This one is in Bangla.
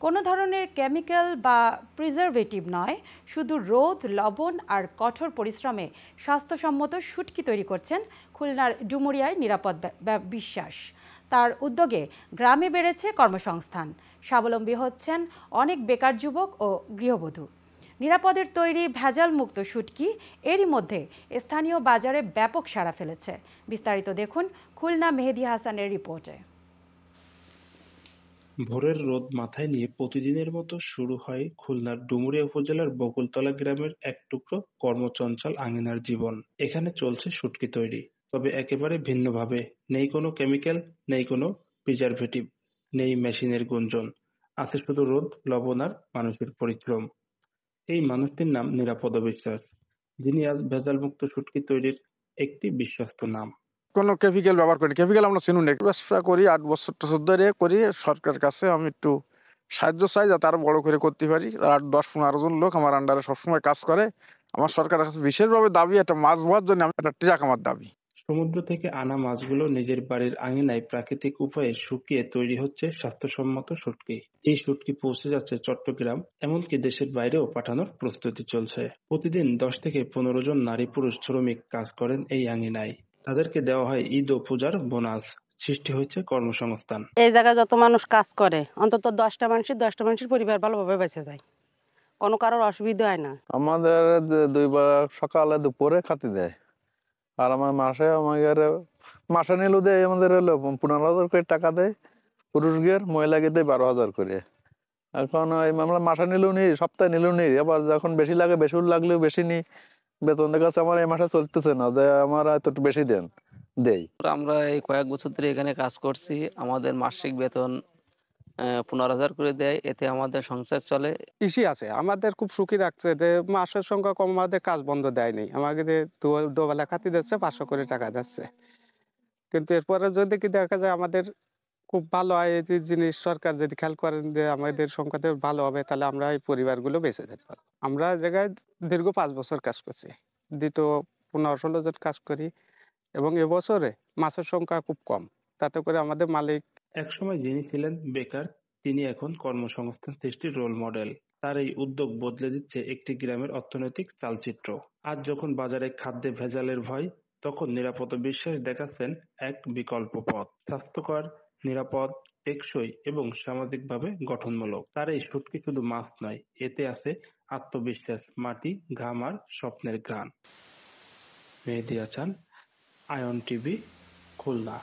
কোনো ধরনের কেমিক্যাল বা প্রিজারভেটিভ নয়, শুধু রোদ, লবণ আর কঠোর পরিশ্রমে স্বাস্থ্যসম্মত শুটকি তৈরি করছেন খুলনার ডুমুরিয়ায় নিরাপদ বিশ্বাস। তার উদ্যোগে গ্রামে বেড়েছে কর্মসংস্থান, স্বাবলম্বী হচ্ছেন অনেক বেকার যুবক ও গৃহবধূ। নিরাপদের তৈরি ভেজালমুক্ত শুটকি এরই মধ্যে স্থানীয় বাজারে ব্যাপক সাড়া ফেলেছে। বিস্তারিত দেখুন খুলনা মেহেদী হাসানের রিপোর্টে। ভোরের রোদ মাথায় নিয়ে প্রতিদিনের মতো শুরু হয় খুলনার ডুমুরিয়া উপজেলার বকুলতলা গ্রামের এক টুকরো কর্মচঞ্চল আঙিনার জীবন। এখানে চলছে শুটকি তৈরি, তবে একেবারে ভিন্নভাবে। নেই কোনো কেমিক্যাল, নেই কোনো প্রিজারভেটিভ, নেই মেশিনের গুঞ্জন। আছে শুধু রোদ, লবণ আর মানুষের পরিশ্রম। এই মানুষটির নাম নিরাপদ বিশ্বাস, যিনি আজ ভেজালমুক্ত শুটকি তৈরির একটি বিশ্বস্ত নাম। কোনো কেমিক্যাল ব্যবহার করি, কেমিক্যাল আমরা চিনি না। ব্যবসা করি ৮ বছর টছর ধরে করি। সরকারের কাছে আমি একটু সাহায্য চাই যাতে আরো বড় করে করতে পারি। আর ১০-১৫ জন লোক আমার আন্ডারে সবসময় কাজ করে। আমার সরকারের কাছে বিশেষভাবে দাবি, একটা মাছ ধোয়ার জন্য একটা ট্রাক আমার দাবি। সমুদ্র থেকে আনা মাছগুলো নিজের বাড়ির আঙিনায় প্রাকৃতিক উপায়ে শুকিয়ে তৈরি হচ্ছে স্বাস্থ্যসম্মত শুটকি। এই শুটকি পৌঁছে যাচ্ছে চট্টগ্রাম, এমনকি দেশের বাইরেও পাঠানোর প্রস্তুতি চলছে। প্রতিদিন ১০ থেকে ১৫ জন নারী পুরুষ শ্রমিক কাজ করেন এই আঙিনায়। তাদেরকে দেওয়া হয় ঈদ ও পূজার বোনাস। সৃষ্টি হয়েছে কর্মসংস্থান। এই জায়গায় যত মানুষ কাজ করে অন্তত ১০টা মানুষের পরিবার ভালোভাবে বেঁচে যায়, কোনো কারোর অসুবিধা হয় না। আমাদের ২ বেলা সকালে দুপুরে খাতি দেয়। আর আমার মাসে নিলেও দেয়, আমাদের হলো ১৫,০০০ করে টাকা দেয় পুরুষ গিয়ে, মহিলা গিয়ে দেয় ১২,০০০ করে। এখন আমরা মাসে নিলেও নিই, সপ্তাহে নিলেও নিই, আবার যখন বেশি লাগে বেশি লাগলেও বেশি নিই। বেতন দেখা যাচ্ছে আমার এই মাসে চলতেছে না, যে আমার একটু বেশি দেন দেই। আমরা এই কয়েক বছর ধরে এখানে কাজ করছি। আমাদের মাসিক বেতন ১৫,০০০ করে দেয়। এতে আমাদের সংসার চলে। কৃষি আছে আমাদের খুব সুখী রাখছে যে মাসের সংখ্যা কম, আমাদের কাজ বন্ধ দেয়নি। আমাকে দুবেলা খাতি দিচ্ছে, ৫০০ করে টাকা দিচ্ছে। কিন্তু এরপরে যদি কি দেখা যায় আমাদের খুব ভালো হয়, এই যে জিনিস সরকার যদি খেয়াল করেন যে আমাদের সংখ্যাতে ভালো হবে, তাহলে আমরা এই পরিবারগুলো বেঁচে যেতে পারবো। আমরা এই জায়গায় দীর্ঘ ৫ বছর কাজ করছি, দ্বিতীয় ১৫-১৬ জন কাজ করি, এবং এবছরে মাছের সংখ্যা খুব কম। তাতে করে আমাদের মালিক একসময় যিনি ছিলেন বেকার, তিনি এখন কর্মসংস্থান সৃষ্টির রোল মডেল। তার এই উদ্যোগ বদলে দিচ্ছে একটি গ্রামের অর্থনৈতিক চালচিত্র। আজ যখন বাজারে খাদ্যে ভেজালের ভয়, তখন নিরাপদ বিশ্বাস দেখাচ্ছেন এক বিকল্প পথ। স্বাস্থ্যকর, নিরাপদ, টেকসই এবং সামাজিকভাবে গঠনমূলক। তার এই শুটকি শুধু মাছ নয়, এতে আছে আত্মবিশ্বাস, মাটি, ঘাম আর স্বপ্নের ঘ্রাণ। মেহেদী হাসান, আয়ন টিভি, খুলনা।